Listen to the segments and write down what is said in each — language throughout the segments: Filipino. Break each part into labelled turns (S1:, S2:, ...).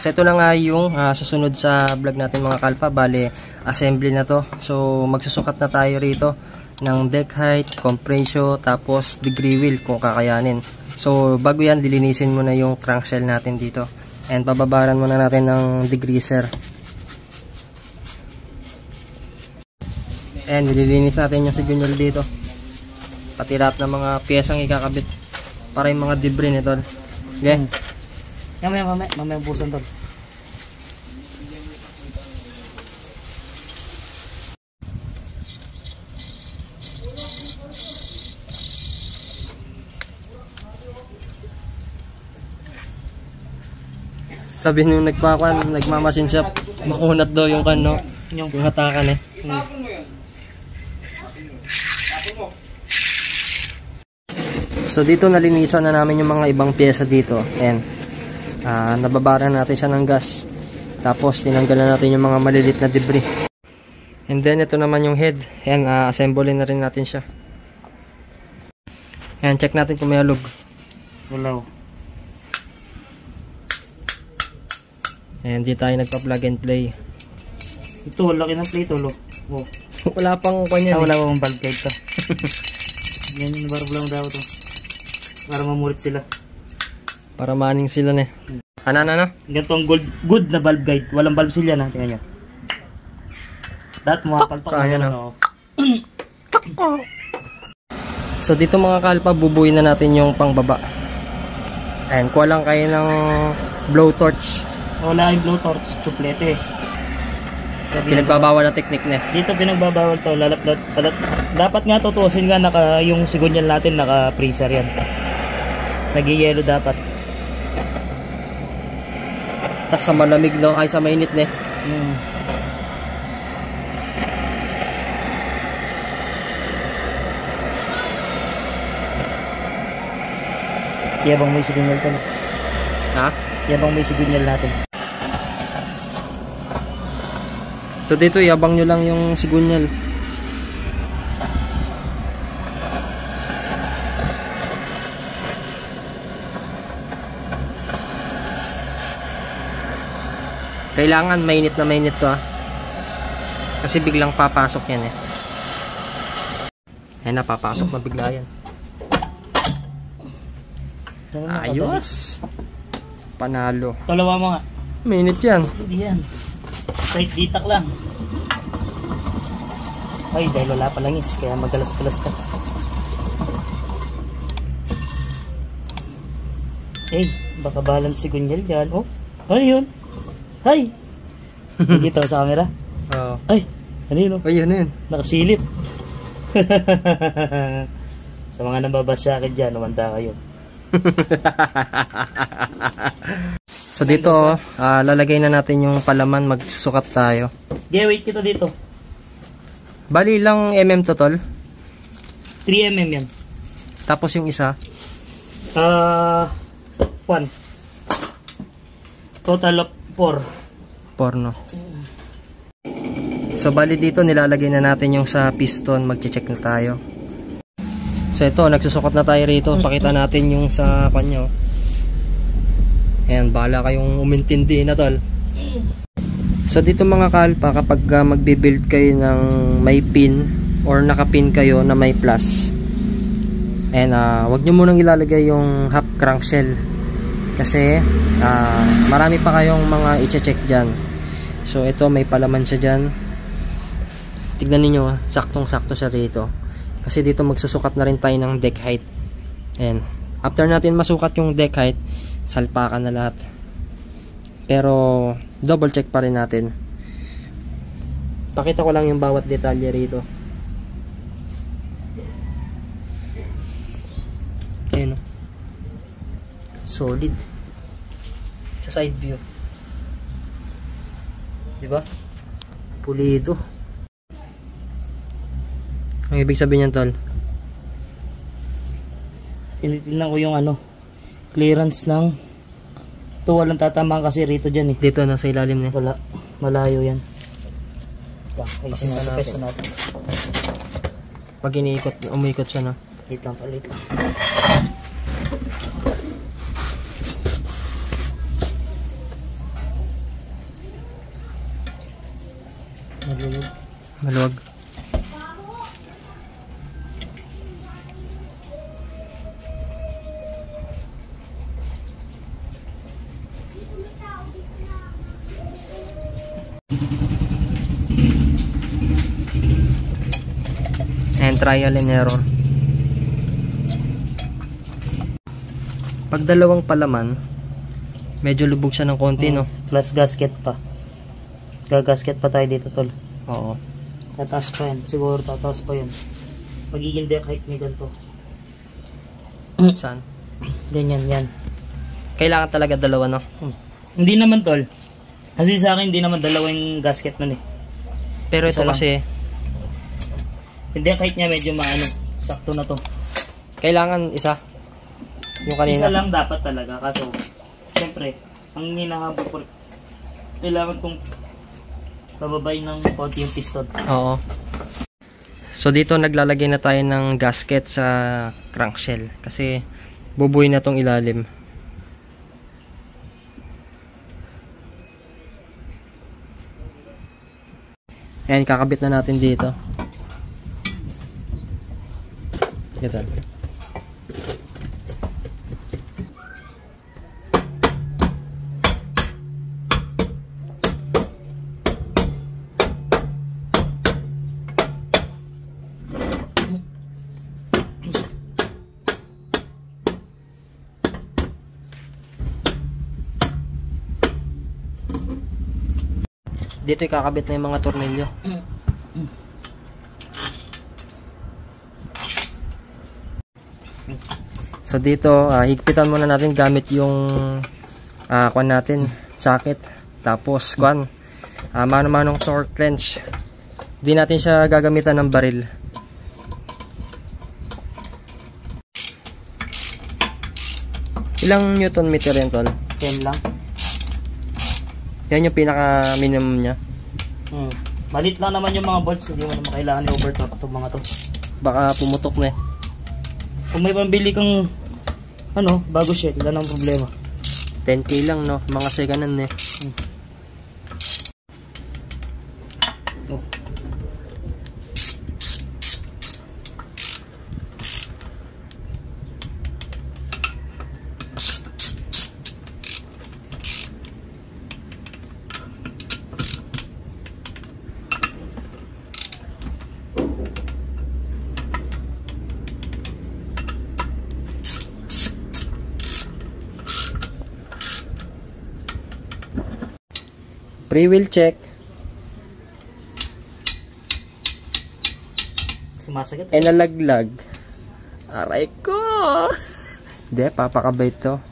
S1: So ito na nga yung susunod sa vlog natin mga kalpa. Bale, assembly na to. So magsusukat na tayo rito ng deck height, compression, tapos degree wheel kung kakayanin. So bago yan, dilinisin muna yung crankshell natin dito. And bababaran muna natin ng degreaser. And nililinis natin yung signal dito. Pati lahat ng mga piyesang ikakabit para yung mga debris nito. Okay?
S2: Mamaya busan to.
S1: Sabi nung nagmamasin shop, makunat daw yung kano, yung hatakan eh. So dito nalinisan na namin yung mga ibang pyesa dito. And nababaran natin siya ng gas. Tapos tinanggalan natin yung mga malilit na debris. And then ito naman yung head. Ayan, assemble na rin natin siya. Ayan, check natin kung may halog.
S2: Wala.
S1: Ayan, di tayo nagpa-plug and play.
S2: Ito, laki ng plate ulo. Oh.
S1: Wala pang kanya.
S2: Wala pang bulb guide to. Ganyan, barb lang daw to. Para mamulit sila.
S1: Para maning sila na. Ano?
S2: Ganito ang good na bulb guide. Walang bulb sila na. Tingnan nyo. Dapat makapalpak.
S1: Kaya na. So dito mga kalpa, bubuin na natin yung pangbaba. Ayan, kuha lang kayo ng blowtorch.
S2: Wala yung blowtorch. Chuplete.
S1: Pinagbabawal na technique na.
S2: Dito pinagbabawal to. Dapat nga tutusin nga yung sigunyal natin naka-freezer yan. Nag-yellow dapat.
S1: Tapos sa malamig no, ay sa mainit na.
S2: Yabang may sigunyal to.
S1: Ha?
S2: Yabang may sigunyal natin.
S1: So dito yabang nyo lang yung sigunyal. Kailangan mainit na mainit to kasi biglang papasok yan eh. Ayan na, papasok na bigla yan. Ayos. Panalo.
S2: Talawa mo nga.
S1: Mainit yan.
S2: Hindi yan. Straight ditak lang. Ay, dahil wala pa langis kaya magalas-galas pa. Hey, baka balance si Gunyal dyan. Oh, ano yun? Ay! Nakikita sa camera?
S1: Oo.
S2: Ay! Ano yun?
S1: Ay, yun yun.
S2: Nakasilip. Sa mga nababasa akin dyan, umanda kayo.
S1: So dito, lalagay na natin yung palaman, magsusukat tayo.
S2: Okay, wait kita dito.
S1: Bali lang mm to tol?
S2: 3mm yan.
S1: Tapos yung isa?
S2: 1. Total of 4.
S1: 4 no. So bali dito nilalagay na natin yung sa piston, magche-check na tayo. So ito, nagsusukat na tayo rito. Pakita natin yung sa panyo. Ayan, bahala kayong umintindi na tol. So dito mga kalpa, kapag magbe-build kayo ng may pin or nakapin kayo na may plus, ayan, wag nyo munang ilalagay yung half crankshell kasi marami pa kayong mga i-check dyan. So ito, may palaman siya dyan. Tignan niyo, saktong-sakto siya rito. Kasi dito magsusukat na rin tayo ng deck height. Ayan. After natin masukat yung deck height, salpakan na lahat. Pero double check pa rin natin. Pakita ko lang yung bawat detalye rito. Ayan o. Solid. Sa side view. Diba? Pulido. Ang ibig sabihin niyan tol?
S2: Tinitingnan ko yung clearance ng ito, walang tatamaan kasi rito dyan eh.
S1: Dito na sa ilalim niya.
S2: Wala, malayo yan. Ayusin natin, peso natin.
S1: Pag iniikot, umiikot siya no?
S2: Palit lang, palit lang.
S1: Maluwag. And trial and error. Pag dalawang palaman, medyo lubog siya ng konti, no?
S2: Plus gasket pa. Gagasket pa tayo dito, tol.
S1: Oo.
S2: Tataas pa yan. Siguro tataas pa yun. Magiging deck height ni ganito.
S1: Saan?
S2: Ganyan, yan.
S1: Kailangan talaga dalawa, no?
S2: Hindi naman, tol. Kasi sa akin, hindi naman dalawang gasket nun eh.
S1: Pero ito
S2: Isa lang.
S1: kasi,
S2: Hindi, kahit niya medyo maano, sakto na to.
S1: kailangan isa. Yung kanina.
S2: Isa lang dapat talaga, kaso, siyempre, ang hinahabol ko, kailangan kong pababay ng konti yung piston.
S1: Oo. So dito naglalagay na tayo ng gasket sa crankshell. Kasi bubuhay na tong ilalim. Ayan, kakabit na natin dito. Ito. Dito ikakabit na yung mga tornilyo. So dito, higpitan muna natin gamit yung kuan natin, socket. Tapos kuan, mano-manong torque wrench. Hindi natin siya gagamitan ng baril. Ilang newton meter yan, tol?
S2: 10 lang.
S1: Yan yung pinaka minimum niya.
S2: Malit lang naman yung mga bolts, hindi mo naman kailangan i-overtorque itong mga to.
S1: Baka pumutok na eh.
S2: Kung may pambili kang bago shell, wala nang problema.
S1: 10k lang, no? Mga second hand eh. Pre-wheel check.
S2: Sumasagat.
S1: Nalaglag. Aray ko. Hindi, papakabay to.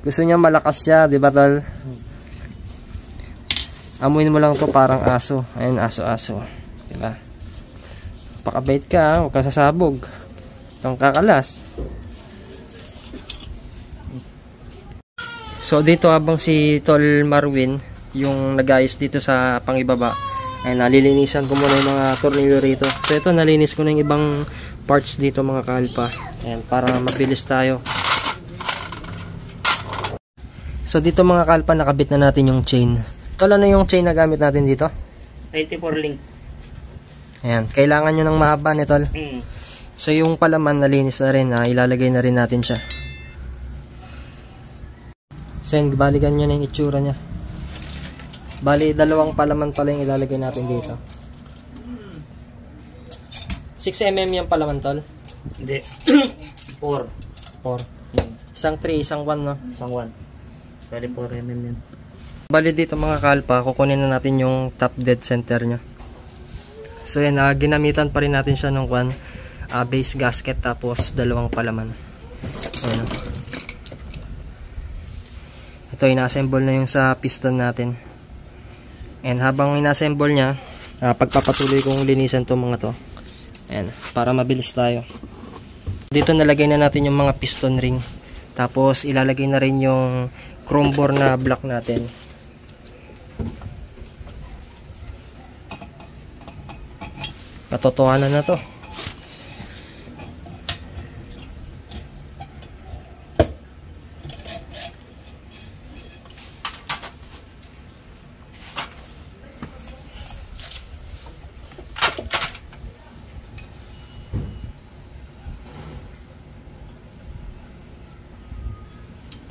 S1: Gusto niya malakas siya, di ba, tol? Amuin mo lang to parang aso. Ayun, aso-aso. Di ba? Pakabait ka, huwag kang sasabog. Itong kakalas. So, dito habang si Tol Marwin yung nag-ayos dito sa pangibaba, ay nalilinisan ko muna yung mga tornilyo rito. So ito, nalinis ko na yung ibang parts dito, mga kalpa. Ayan, para mabilis tayo. So dito, mga kalpa, nakabit na natin yung chain. Tol, ano yung chain na gamit natin dito?
S2: 94 link.
S1: Ayan, kailangan nyo ng mahaba ni Tol. So yung palaman nalinis na rin, ilalagay na rin natin siya. So yun, balikan nyo na yung itsura nya. Bali, dalawang palaman pala yung ilalagay natin dito. 6mm yung palaman, tol?
S2: Hindi. 4.
S1: 4. Isang 3, isang 1, no?
S2: Isang 1. Bali 4mm yan.
S1: Bali dito, mga kalpa, kukunin na natin yung top dead center nya. So yan, ginamitan pa rin natin siya ng base gasket, tapos dalawang palaman. Ayan. Ito, ina-assemble na yung sa piston natin. And habang ina-assemble niya, pagpapatuloy kong linisan itong mga to. Ayan, para mabilis tayo. Dito nalagay na natin yung mga piston ring. Tapos ilalagay na rin yung chrome bore na block natin. Katotohanan na to.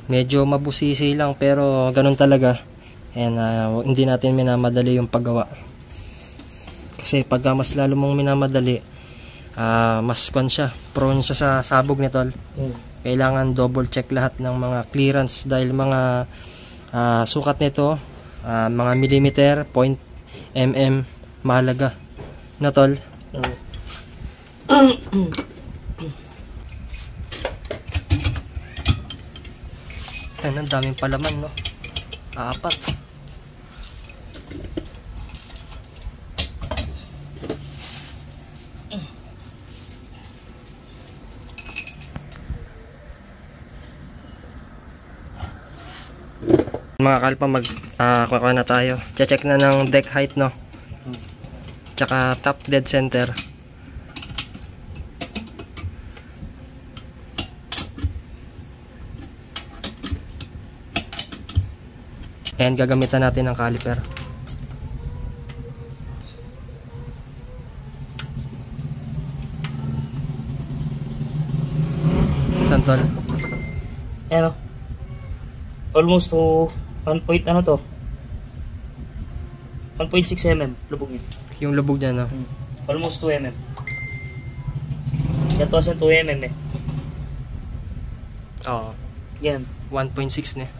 S1: Medyo mabusisi lang pero ganun talaga. And hindi natin minamadali yung paggawa. Kasi pagka mas lalo mong minamadali, mas kwan siya, prone siya sa sabog ni tol. Kailangan double check lahat ng mga clearance dahil mga sukat nito, mga millimeter, point mahalaga na tol. Ay, ang daming palaman, no? 4. Mga kalpa, kuha na tayo. Check na ng deck height, no? Tsaka top dead center. And gagamitan natin ng caliper. Santol.
S2: Ano? Almost to 1 point ano to? 1.6 mm lubog niya.
S1: Yung lubog niya, no?
S2: Almost 2 mm. Yan to as 2 mm eh.
S1: Oo.
S2: Yan.
S1: 1.6 ne.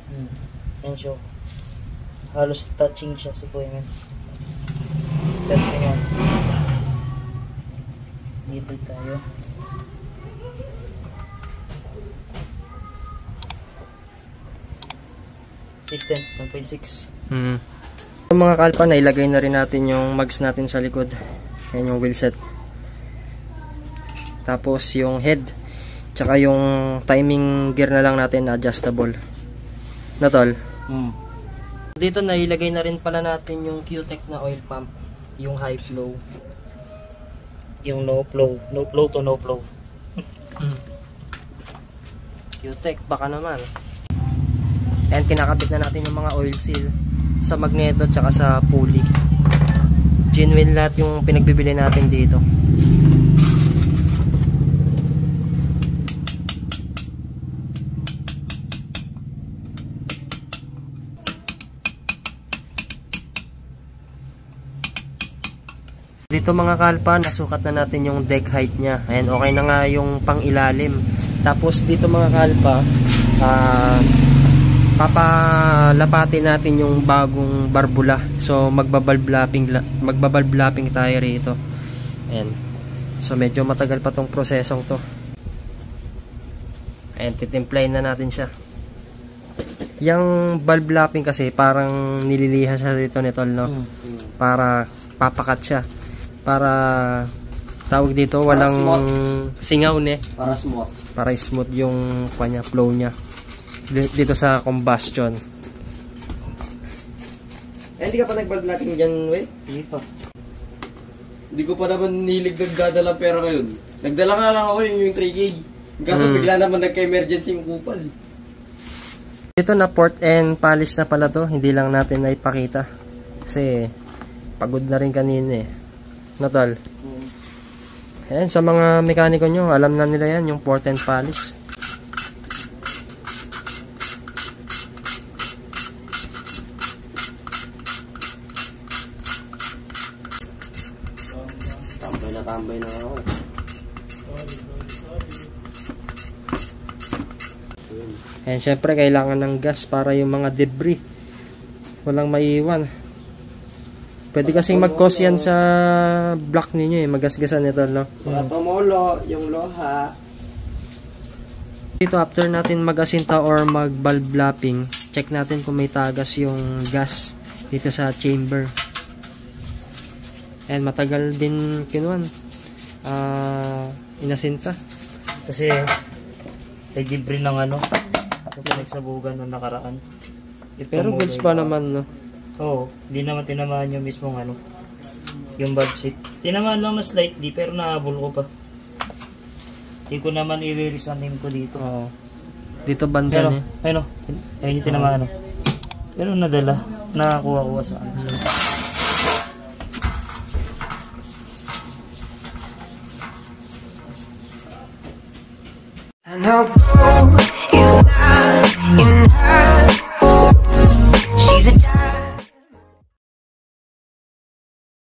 S2: Yan siya. Halos touching siya sa 2 mm. Dito yan. Dito tayo. System 1.6.
S1: Yung mga kalpa na ilagay na rin natin yung mags natin sa likod. Yan yung wheel set. Tapos yung head. Tsaka yung timing gear na lang natin na adjustable. Na tol? Dito na ilagay na rin pala natin yung Q-Tech na oil pump. Yung high flow.
S2: Yung no flow. No flow to no flow.
S1: Q-Tech baka naman. And kinakabit na natin yung mga oil seal sa magneto tsaka sa pulley. Genuine lahat yung pinagbibili natin dito. Dito mga kalpa, nasukat na natin yung deck height niya. Ayan, okay na nga yung pang ilalim. Tapos dito mga kalpa, papalapatin natin yung bagong barbula. So magba-valve lapping tayo rito. Ayan. So medyo matagal pa tong prosesong to. Ayan, titimplayin na natin siya. Yung valve lapping kasi parang nililiha siya dito nito, no? Para papakat siya. Para tawag dito walang singaw ne. Para smooth yung kanya flow niya dito sa combustion. Hindi ka pa nag-valve natin dyan, we?
S2: Hindi pa.
S3: Hindi ko pa naman nilig nagdadala pera ngayon. Nagdala nga lang ako yung 3K. Kaso bigla naman nagka-emergency yung kupal.
S1: Dito na port and polish na pala to. Hindi lang natin naipakita. Kasi pagod na rin kanina eh. Natal. Ayan, sa mga mekaniko nyo, alam na nila yan, yung port and polish.
S3: Tambay na ako.
S1: Ayan, syempre kailangan ng gas para yung mga debris walang maiiwan. Pwede kasing mag-cause yan sa block ninyo eh, magasgasan nito, no?
S3: Mga tumulo, yung loha.
S1: Dito after natin mag-asinta or mag-valve lapping, check natin kung may tagas yung gas dito sa chamber. And matagal din kinuan inasinta.
S2: Kasi may debris ng ano, pinagsabugan ng nakaraan.
S1: Pero goods pa naman, no?
S2: Oo, hindi naman tinamaan yung mismong ano, yung valve seat. Tinamaan lang na slightly pero nahabol ko pa. Hindi ko naman i-release ang name ko dito.
S1: Oo. Dito banda niya.
S2: Ayun yung tinamaan. Pero nadala, nakakuha sa ano.
S4: And I'll go